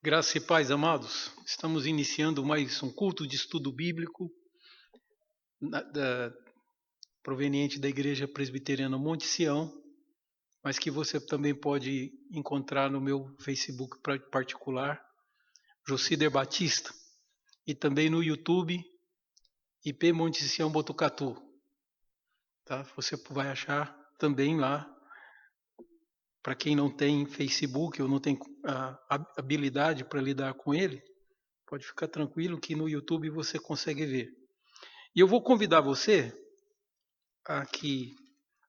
Graça e paz, amados. Estamos iniciando mais um culto de estudo bíblico proveniente da Igreja Presbiteriana Monte Sião, mas que você também pode encontrar no meu Facebook particular, Jocider Batista, e também no YouTube, IP Monte Sião Botucatu. Tá? Você vai achar também lá. Para quem não tem Facebook ou não tem a habilidade para lidar com ele, pode ficar tranquilo que no YouTube você consegue ver. E eu vou convidar você a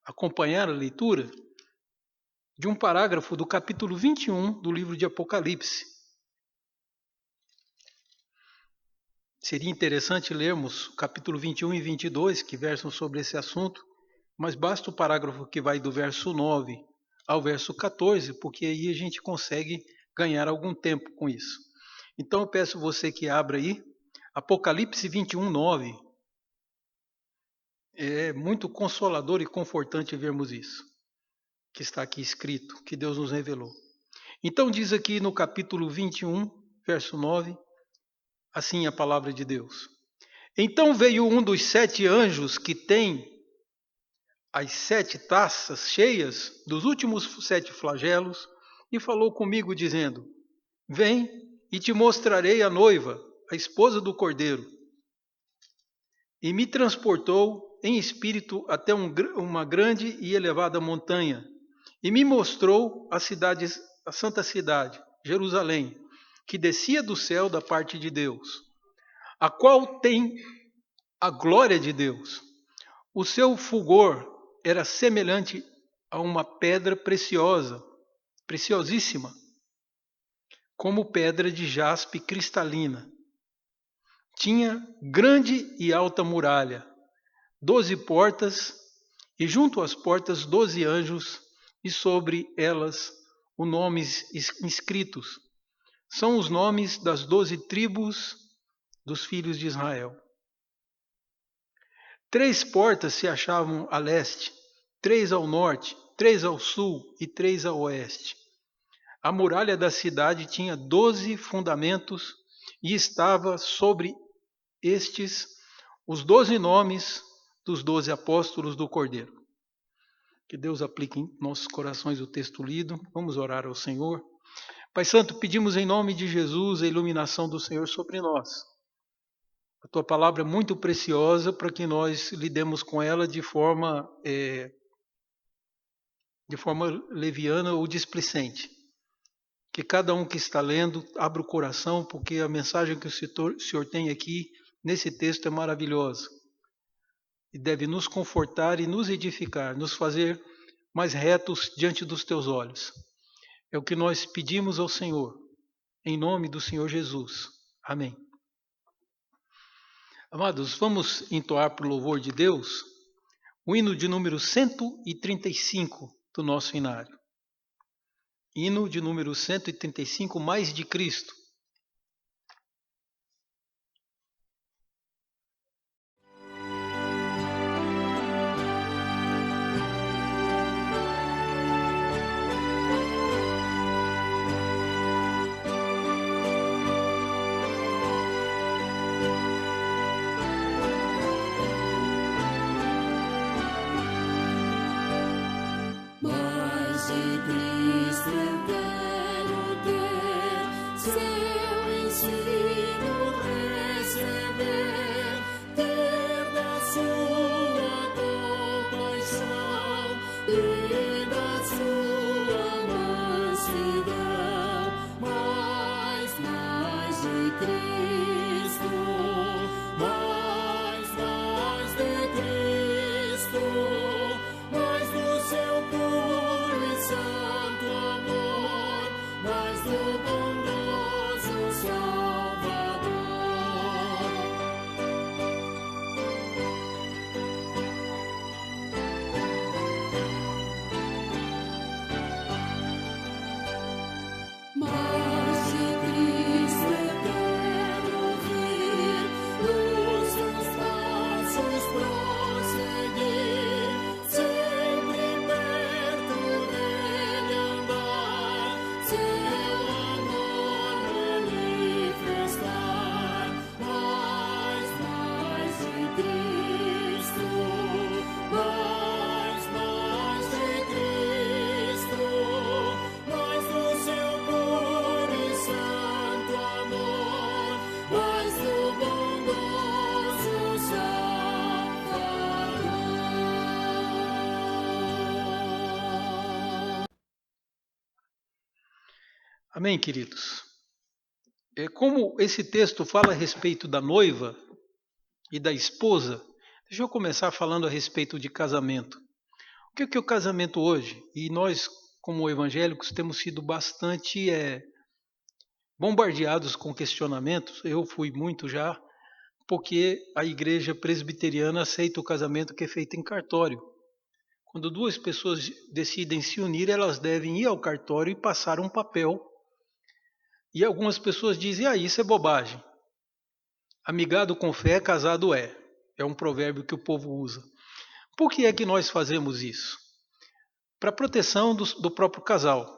acompanhar a leitura de um parágrafo do capítulo 21 do livro de Apocalipse. Seria interessante lermos o capítulo 21 e 22, que versam sobre esse assunto, mas basta o parágrafo que vai do verso 9 ao verso 14, porque aí a gente consegue ganhar algum tempo com isso. Então eu peço você que abra aí, Apocalipse 21, 9. É muito consolador e confortante vermos isso, que está aqui escrito, que Deus nos revelou. Então diz aqui no capítulo 21, verso 9, assim a palavra de Deus. Então veio um dos 7 anjos que tem as 7 taças cheias dos últimos 7 flagelos e falou comigo dizendo, vem e te mostrarei a noiva, a esposa do Cordeiro. E me transportou em espírito até uma grande e elevada montanha e me mostrou a santa cidade, Jerusalém, que descia do céu da parte de Deus, a qual tem a glória de Deus. O seu fulgor era semelhante a uma pedra preciosa, preciosíssima, como pedra de jaspe cristalina. Tinha grande e alta muralha, 12 portas, e junto às portas 12 anjos, e sobre elas os nomes inscritos. São os nomes das 12 tribos dos filhos de Israel. 3 portas se achavam a leste, 3 ao norte, 3 ao sul e 3 ao oeste. A muralha da cidade tinha 12 fundamentos e estava sobre estes os 12 nomes dos 12 apóstolos do Cordeiro. Que Deus aplique em nossos corações o texto lido. Vamos orar ao Senhor. Pai Santo, pedimos em nome de Jesus a iluminação do Senhor sobre nós. A Tua palavra é muito preciosa para que nós lidemos com ela de forma leviana ou displicente. Que cada um que está lendo abra o coração, porque a mensagem que o Senhor tem aqui nesse texto é maravilhosa. E deve nos confortar e nos edificar, nos fazer mais retos diante dos Teus olhos. É o que nós pedimos ao Senhor, em nome do Senhor Jesus. Amém. Amados, vamos entoar para o louvor de Deus o hino de número 135 do nosso inário. Hino de número 135, Mais de Cristo. Mais de Cristo eu quero ter, Amém, queridos? Como esse texto fala a respeito da noiva e da esposa, deixa eu começar falando a respeito de casamento. O que é o casamento hoje? E nós, como evangélicos, temos sido bastante bombardeados com questionamentos. Eu fui muito já, porque a igreja presbiteriana aceita o casamento que é feito em cartório. Quando duas pessoas decidem se unir, elas devem ir ao cartório e passar um papel. E algumas pessoas dizem, isso é bobagem. Amigado com fé, casado é. É um provérbio que o povo usa. Por que é que nós fazemos isso? Para proteção do próprio casal.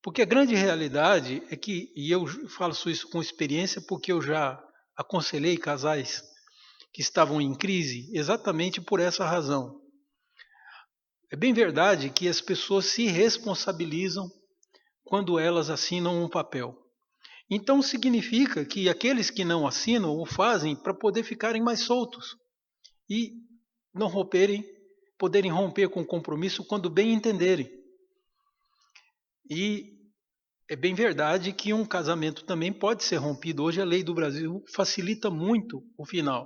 Porque a grande realidade é que, e eu faço isso com experiência porque eu já aconselhei casais que estavam em crise exatamente por essa razão. É bem verdade que as pessoas se responsabilizam quando elas assinam um papel. Então significa que aqueles que não assinam o fazem para poder ficarem mais soltos e não poderem romper com o compromisso quando bem entenderem. E é bem verdade que um casamento também pode ser rompido. Hoje a lei do Brasil facilita muito o final.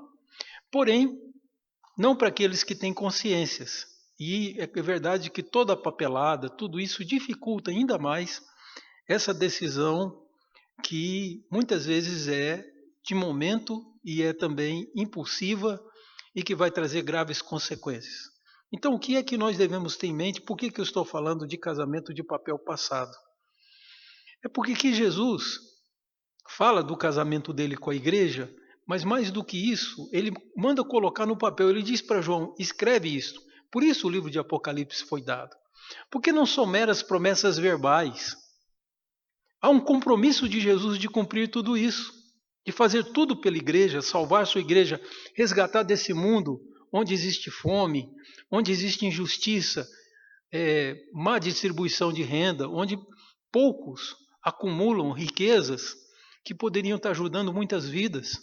Porém, não para aqueles que têm consciências. E é verdade que toda a papelada, tudo isso dificulta ainda mais essa decisão que muitas vezes é de momento e é também impulsiva e que vai trazer graves consequências. Então, o que é que nós devemos ter em mente? Por que eu estou falando de casamento de papel passado? É porque que Jesus fala do casamento dele com a igreja, mas mais do que isso, ele manda colocar no papel, ele diz para João, escreve isso. Por isso o livro de Apocalipse foi dado. Porque não são meras promessas verbais. Há um compromisso de Jesus de cumprir tudo isso, de fazer tudo pela igreja, salvar sua igreja, resgatar desse mundo onde existe fome, onde existe injustiça, má distribuição de renda, onde poucos acumulam riquezas que poderiam estar ajudando muitas vidas.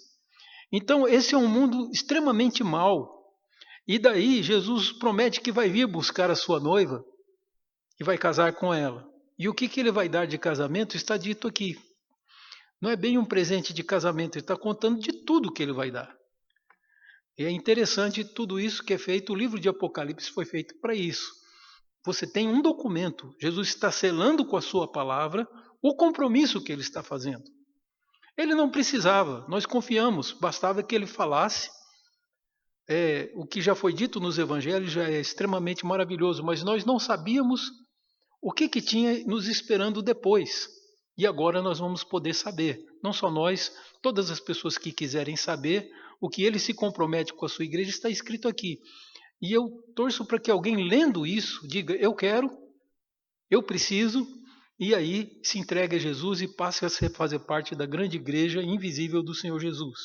Então, esse é um mundo extremamente mau. E daí, Jesus promete que vai vir buscar a sua noiva e vai casar com ela. E o que ele vai dar de casamento está dito aqui. Não é bem um presente de casamento, ele está contando de tudo que ele vai dar. E é interessante tudo isso que é feito, o livro de Apocalipse foi feito para isso. Você tem um documento, Jesus está selando com a sua palavra o compromisso que ele está fazendo. Ele não precisava, nós confiamos, bastava que ele falasse. O que já foi dito nos evangelhos já é extremamente maravilhoso, mas nós não sabíamos o que tinha nos esperando depois. E agora nós vamos poder saber, não só nós, todas as pessoas que quiserem saber o que ele se compromete com a sua igreja está escrito aqui. E eu torço para que alguém lendo isso diga, eu quero, eu preciso, e aí se entregue a Jesus e passe a fazer parte da grande igreja invisível do Senhor Jesus.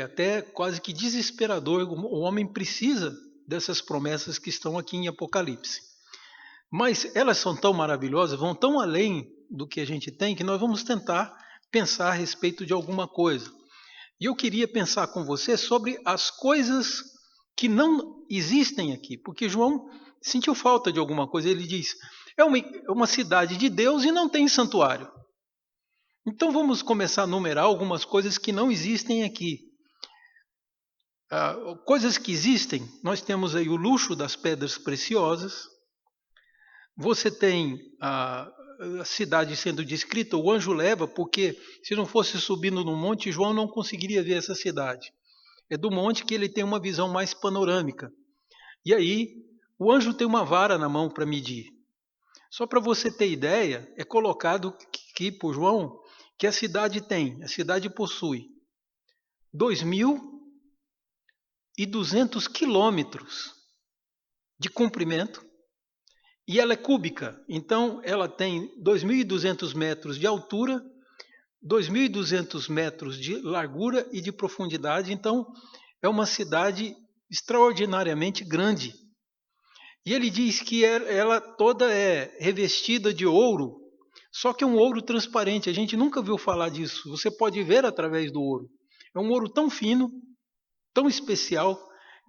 Até quase que desesperador, o homem precisa dessas promessas que estão aqui em Apocalipse. Mas elas são tão maravilhosas, vão tão além do que a gente tem, que nós vamos tentar pensar a respeito de alguma coisa. E eu queria pensar com você sobre as coisas que não existem aqui, porque João sentiu falta de alguma coisa. Ele diz, é uma cidade de Deus e não tem santuário. Então vamos começar a numerar algumas coisas que não existem aqui. Coisas que existem, nós temos aí o luxo das pedras preciosas. Você tem a cidade sendo descrita, o anjo leva, porque se não fosse subindo no monte, João não conseguiria ver essa cidade. É do monte que ele tem uma visão mais panorâmica. E aí, o anjo tem uma vara na mão para medir. Só para você ter ideia, é colocado aqui por João que a cidade possui 2.200 quilômetros de comprimento e ela é cúbica. Então, ela tem 2.200 metros de altura, 2.200 metros de largura e de profundidade. Então, é uma cidade extraordinariamente grande. E ele diz que ela toda é revestida de ouro, só que é um ouro transparente. A gente nunca viu falar disso. Você pode ver através do ouro. É um ouro tão fino, tão especial,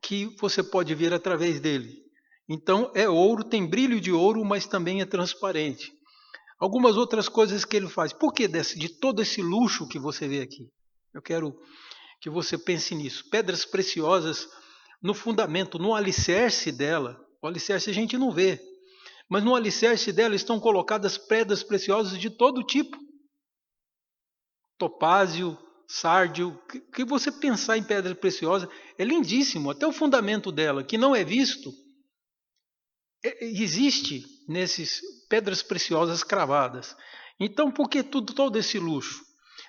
que você pode ver através dele. Então é ouro, tem brilho de ouro, mas também é transparente. Algumas outras coisas que ele faz. Por que de todo esse luxo que você vê aqui? Eu quero que você pense nisso. Pedras preciosas no fundamento, no alicerce dela. O alicerce a gente não vê, mas no alicerce dela estão colocadas pedras preciosas de todo tipo. Topázio, sárdio, que você pensar em pedra preciosa, é lindíssimo. Até o fundamento dela, que não é visto, existe nesses pedras preciosas cravadas. Então, por que todo esse luxo?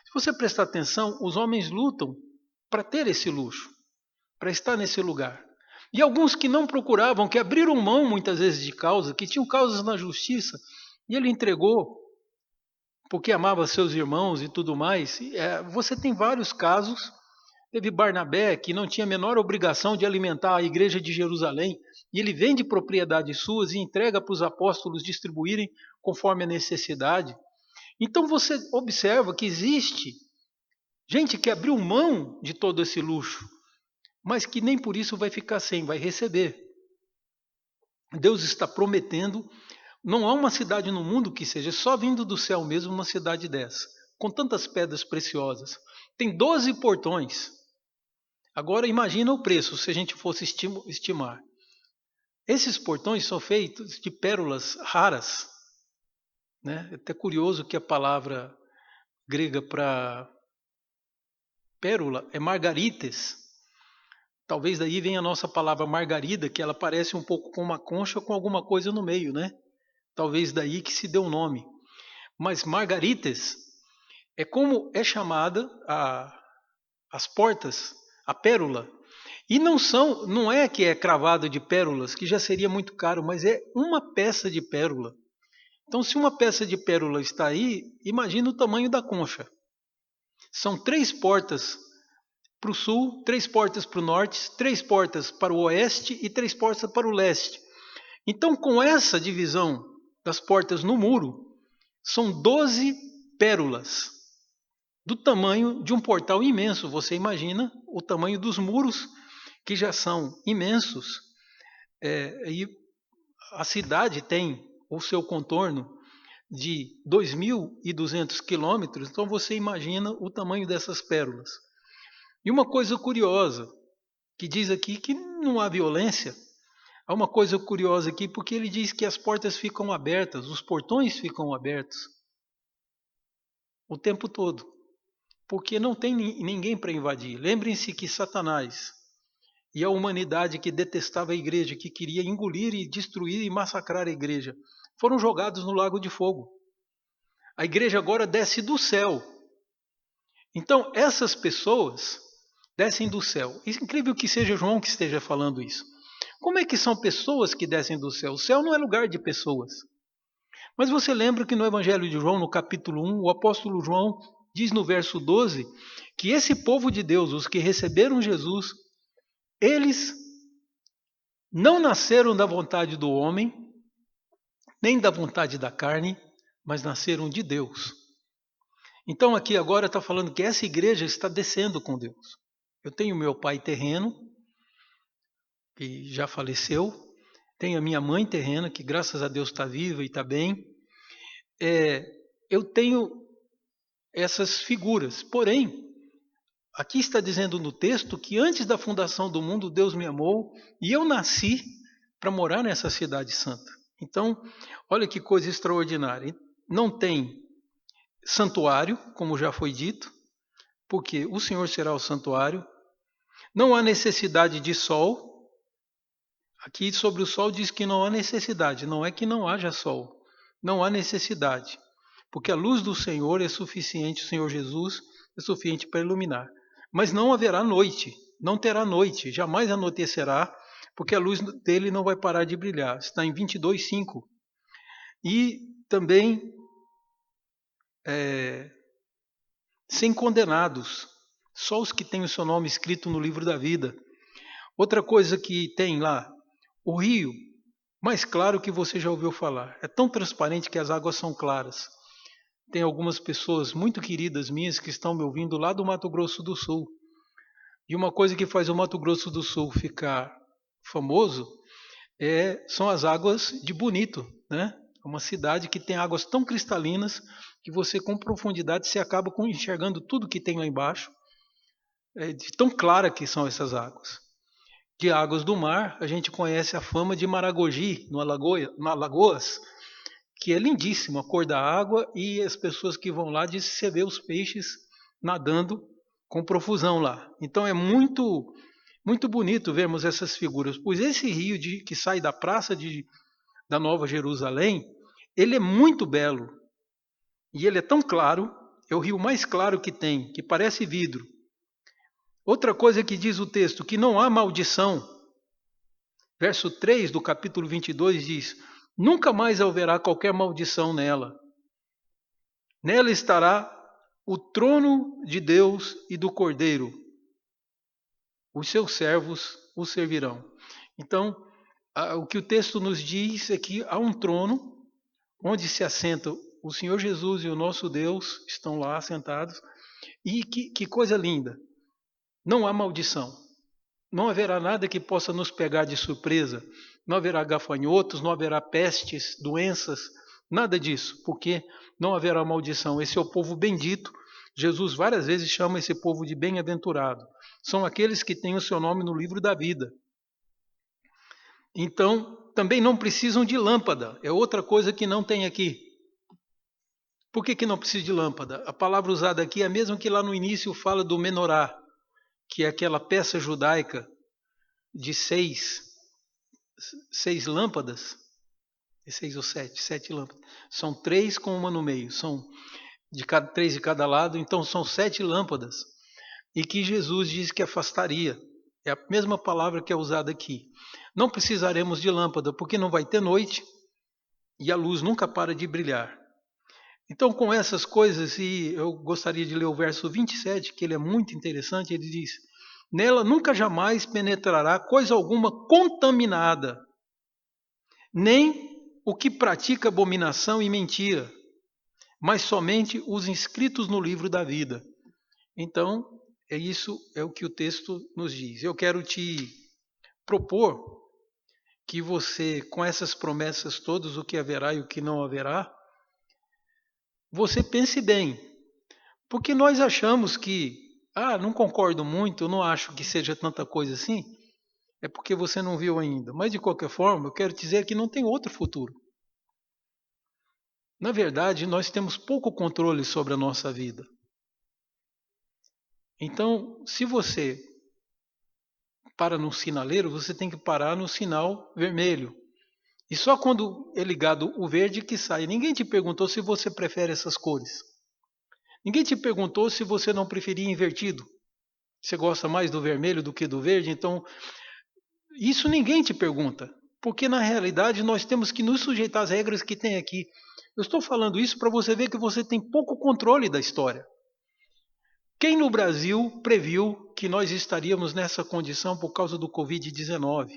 Se você prestar atenção, os homens lutam para ter esse luxo, para estar nesse lugar. E alguns que não procuravam, que abriram mão muitas vezes de causa, que tinham causas na justiça, e ele entregou porque amava seus irmãos e tudo mais. Você tem vários casos. Teve Barnabé, que não tinha a menor obrigação de alimentar a igreja de Jerusalém, e ele vende propriedades suas e entrega para os apóstolos distribuírem conforme a necessidade. Então você observa que existe gente que abriu mão de todo esse luxo, mas que nem por isso vai ficar sem, vai receber. Deus está prometendo. Não há uma cidade no mundo que seja só vindo do céu mesmo uma cidade dessa, com tantas pedras preciosas. Tem 12 portões. Agora imagina o preço se a gente fosse estimar. Esses portões são feitos de pérolas raras. Né? É até curioso que a palavra grega para pérola é margarites. Talvez daí venha a nossa palavra margarida, que ela parece um pouco com uma concha com alguma coisa no meio, né? Talvez daí que se deu o nome. Mas margarites é como é chamada as portas, a pérola. E não é que é cravado de pérolas, que já seria muito caro, mas é uma peça de pérola. Então, se uma peça de pérola está aí, imagina o tamanho da concha. São 3 portas para o sul, 3 portas para o norte, 3 portas para o oeste e 3 portas para o leste. Então, com essa divisão das portas no muro, são 12 pérolas, do tamanho de um portal imenso. Você imagina o tamanho dos muros, que já são imensos, e a cidade tem o seu contorno de 2.200 quilômetros, então você imagina o tamanho dessas pérolas. E uma coisa curiosa, que diz aqui que não há violência. Há uma coisa curiosa aqui, porque ele diz que as portas ficam abertas, os portões ficam abertos o tempo todo, porque não tem ninguém para invadir. Lembrem-se que Satanás e a humanidade que detestava a igreja, que queria engolir e destruir e massacrar a igreja, foram jogados no lago de fogo. A igreja agora desce do céu. Então, essas pessoas descem do céu. É incrível que seja João que esteja falando isso. Como é que são pessoas que descem do céu? O céu não é lugar de pessoas. Mas você lembra que no Evangelho de João, no capítulo 1, o apóstolo João diz no verso 12 que esse povo de Deus, os que receberam Jesus, eles não nasceram da vontade do homem, nem da vontade da carne, mas nasceram de Deus. Então aqui agora está falando que essa igreja está descendo com Deus. Eu tenho meu pai terreno, que já faleceu, tenho a minha mãe terrena, que graças a Deus está viva e está bem. Eu tenho essas figuras, porém, aqui está dizendo no texto que antes da fundação do mundo Deus me amou e eu nasci para morar nessa cidade santa. Então, olha que coisa extraordinária. Não tem santuário, como já foi dito, porque o Senhor será o santuário. Não há necessidade de sol. Aqui sobre o sol diz que não há necessidade, não é que não haja sol. Não há necessidade, porque a luz do Senhor é suficiente, o Senhor Jesus é suficiente para iluminar. Mas não haverá noite, não terá noite, jamais anoitecerá, porque a luz dele não vai parar de brilhar. Está em 22:5. E também sem condenados, só os que têm o seu nome escrito no livro da vida. Outra coisa que tem lá, o rio, mais claro que você já ouviu falar. É tão transparente que as águas são claras. Tem algumas pessoas muito queridas minhas que estão me ouvindo lá do Mato Grosso do Sul. E uma coisa que faz o Mato Grosso do Sul ficar famoso são as águas de Bonito, né? É uma cidade que tem águas tão cristalinas que você, com profundidade, se acaba enxergando tudo que tem lá embaixo, de tão clara que são essas águas. De águas do mar, a gente conhece a fama de Maragogi, no Alagoas, que é lindíssimo a cor da água, e as pessoas que vão lá dizem que você vê os peixes nadando com profusão lá. Então é muito, muito bonito vermos essas figuras, pois esse rio que sai da praça da Nova Jerusalém, ele é muito belo, e ele é tão claro, é o rio mais claro que tem, que parece vidro. Outra coisa que diz o texto, que não há maldição. Verso 3 do capítulo 22 diz: nunca mais haverá qualquer maldição nela. Nela estará o trono de Deus e do Cordeiro. Os seus servos o servirão. Então, o que o texto nos diz é que há um trono onde se assenta o Senhor Jesus e o nosso Deus, estão lá sentados. E que coisa linda! Não há maldição. Não haverá nada que possa nos pegar de surpresa. Não haverá gafanhotos, não haverá pestes, doenças, nada disso, porque não haverá maldição. Esse é o povo bendito. Jesus várias vezes chama esse povo de bem-aventurado. São aqueles que têm o seu nome no livro da vida. Então, também não precisam de lâmpada. É outra coisa que não tem aqui. Por que não precisa de lâmpada? A palavra usada aqui é a mesma que lá no início fala do menorá, que é aquela peça judaica de seis lâmpadas, 6 ou 7 lâmpadas. São 3 com uma no meio, são 3 de cada lado, então são 7 lâmpadas. E que Jesus diz que afastaria. É a mesma palavra que é usada aqui. Não precisaremos de lâmpada, porque não vai ter noite e a luz nunca para de brilhar. Então, com essas coisas, e eu gostaria de ler o verso 27, que ele é muito interessante, ele diz: nela nunca jamais penetrará coisa alguma contaminada, nem o que pratica abominação e mentira, mas somente os inscritos no livro da vida. Então, isso é o que o texto nos diz. Eu quero te propor que você, com essas promessas todas, o que haverá e o que não haverá, você pense bem, porque nós achamos que, não concordo muito, eu não acho que seja tanta coisa assim, é porque você não viu ainda. Mas, de qualquer forma, eu quero dizer que não tem outro futuro. Na verdade, nós temos pouco controle sobre a nossa vida. Então, se você para no sinaleiro, você tem que parar no sinal vermelho. E só quando é ligado o verde que sai. Ninguém te perguntou se você prefere essas cores. Ninguém te perguntou se você não preferia invertido. Você gosta mais do vermelho do que do verde? Então, isso ninguém te pergunta. Porque na realidade nós temos que nos sujeitar às regras que tem aqui. Eu estou falando isso para você ver que você tem pouco controle da história. Quem no Brasil previu que nós estaríamos nessa condição por causa do Covid-19?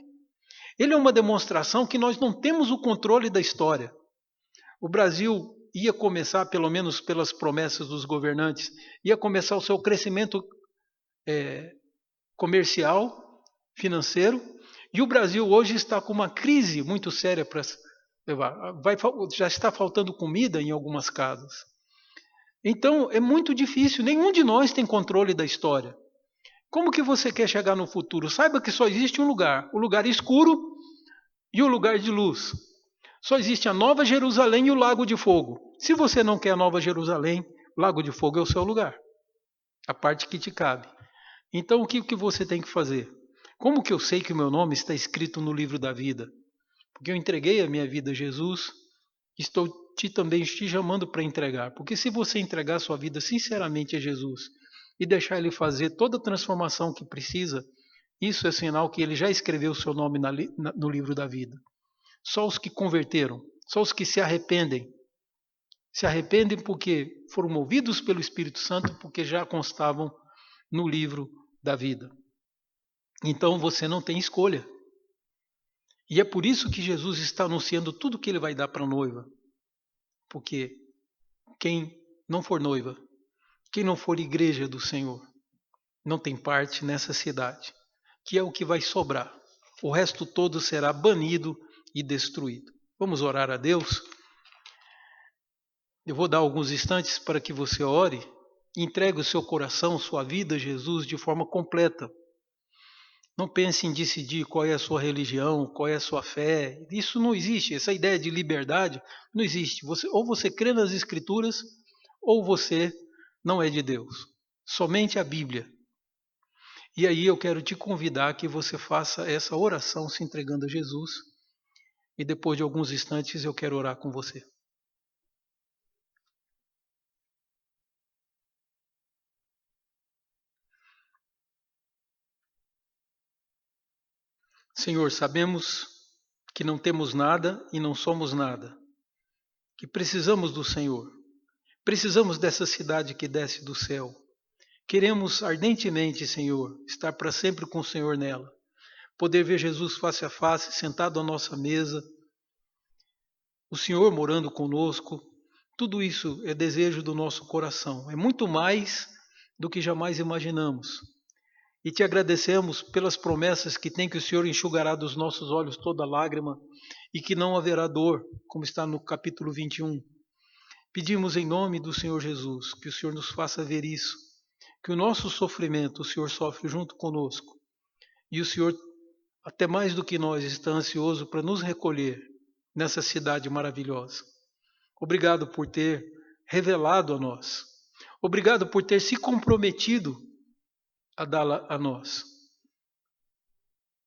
Ele é uma demonstração que nós não temos o controle da história. O Brasil ia começar, pelo menos pelas promessas dos governantes, ia começar o seu crescimento comercial, financeiro, e o Brasil hoje está com uma crise muito séria para levar. Já está faltando comida em algumas casas. Então é muito difícil, nenhum de nós tem controle da história. Como que você quer chegar no futuro? Saiba que só existe um lugar, o lugar escuro e o lugar de luz. Só existe a Nova Jerusalém e o Lago de Fogo. Se você não quer a Nova Jerusalém, Lago de Fogo é o seu lugar, a parte que te cabe. Então o que você tem que fazer? Como que eu sei que o meu nome está escrito no livro da vida? Porque eu entreguei a minha vida a Jesus, estou também te chamando para entregar. Porque se você entregar sua vida sinceramente a Jesus e deixar Ele fazer toda a transformação que precisa, isso é sinal que Ele já escreveu o seu nome no livro da vida. Só os que converteram, só os que se arrependem porque foram movidos pelo Espírito Santo, porque já constavam no livro da vida. Então você não tem escolha. E é por isso que Jesus está anunciando tudo que Ele vai dar para a noiva. Porque quem não for noiva, quem não for igreja do Senhor, não tem parte nessa cidade, que é o que vai sobrar. O resto todo será banido e destruído. Vamos orar a Deus? Eu vou dar alguns instantes para que você ore, entregue o seu coração, sua vida a Jesus de forma completa. Não pense em decidir qual é a sua religião, qual é a sua fé. Isso não existe. Essa ideia de liberdade não existe. Ou você crê nas Escrituras, ou você não é de Deus. Somente a Bíblia. E aí eu quero te convidar que você faça essa oração se entregando a Jesus. E depois de alguns instantes eu quero orar com você. Senhor, sabemos que não temos nada e não somos nada, que precisamos do Senhor. Precisamos dessa cidade que desce do céu. Queremos ardentemente, Senhor, estar para sempre com o Senhor nela. Poder ver Jesus face a face, sentado à nossa mesa, o Senhor morando conosco. Tudo isso é desejo do nosso coração. É muito mais do que jamais imaginamos. E te agradecemos pelas promessas que tem que o Senhor enxugará dos nossos olhos toda lágrima e que não haverá dor, como está no capítulo 21. Pedimos em nome do Senhor Jesus que o Senhor nos faça ver isso, que o nosso sofrimento o Senhor sofre junto conosco e o Senhor, até mais do que nós, está ansioso para nos recolher nessa cidade maravilhosa. Obrigado por ter revelado a nós. Obrigado por ter se comprometido a dá-la a nós.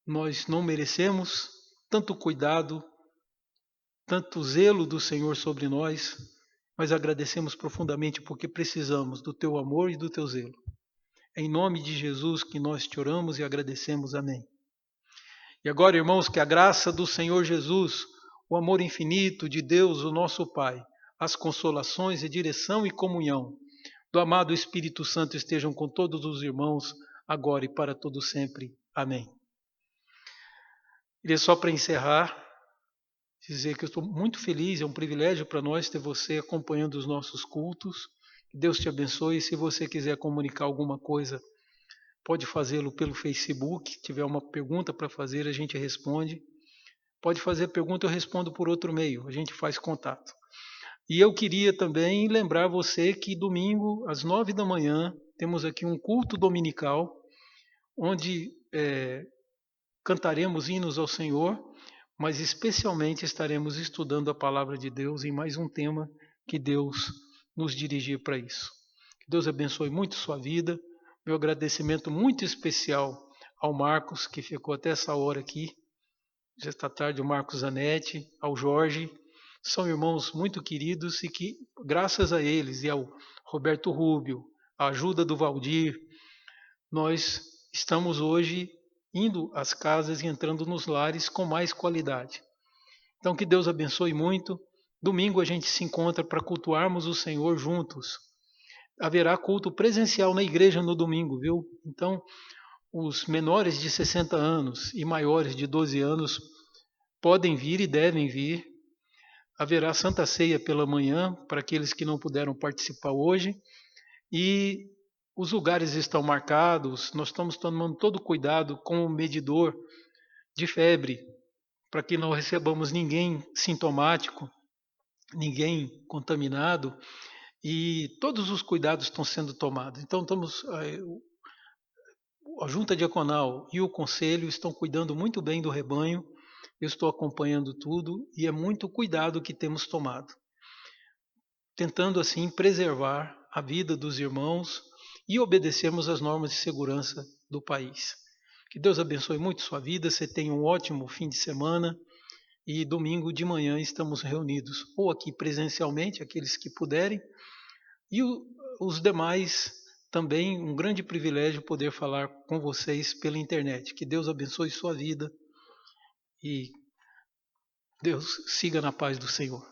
Nós não merecemos tanto cuidado, tanto zelo do Senhor sobre nós, mas agradecemos profundamente porque precisamos do teu amor e do teu zelo. É em nome de Jesus que nós te oramos e agradecemos. Amém. E agora, irmãos, que a graça do Senhor Jesus, o amor infinito de Deus, o nosso Pai, as consolações e direção e comunhão do amado Espírito Santo estejam com todos os irmãos, agora e para todo sempre. Amém. Queria só para encerrar, dizer que eu estou muito feliz, é um privilégio para nós ter você acompanhando os nossos cultos. Deus te abençoe. Se você quiser comunicar alguma coisa, pode fazê-lo pelo Facebook. Se tiver uma pergunta para fazer, a gente responde. Pode fazer pergunta, eu respondo por outro meio. A gente faz contato. E eu queria também lembrar você que domingo, às 9 da manhã, temos aqui um culto dominical, onde cantaremos hinos ao Senhor, mas especialmente estaremos estudando a palavra de Deus em mais um tema que Deus nos dirigir para isso. Que Deus abençoe muito sua vida. Meu agradecimento muito especial ao Marcos, que ficou até essa hora aqui. Já está tarde, o Marcos Zanetti, ao Jorge. São irmãos muito queridos e que, graças a eles e ao Roberto Rubio, a ajuda do Valdir, nós estamos hoje indo às casas e entrando nos lares com mais qualidade. Então, que Deus abençoe muito. Domingo a gente se encontra para cultuarmos o Senhor juntos. Haverá culto presencial na igreja no domingo, viu? Então, os menores de 60 anos e maiores de 12 anos podem vir e devem vir. Haverá Santa Ceia pela manhã para aqueles que não puderam participar hoje. E os lugares estão marcados. Nós estamos tomando todo cuidado com o medidor de febre, para que não recebamos ninguém sintomático, ninguém contaminado, e todos os cuidados estão sendo tomados. Então, a Junta Diaconal e o Conselho estão cuidando muito bem do rebanho, eu estou acompanhando tudo, e é muito cuidado que temos tomado, tentando assim preservar a vida dos irmãos e obedecermos às normas de segurança do país. Que Deus abençoe muito sua vida, você tenha um ótimo fim de semana. E domingo de manhã estamos reunidos, ou aqui presencialmente, aqueles que puderem, e os demais também, um grande privilégio poder falar com vocês pela internet. Que Deus abençoe sua vida e Deus siga na paz do Senhor.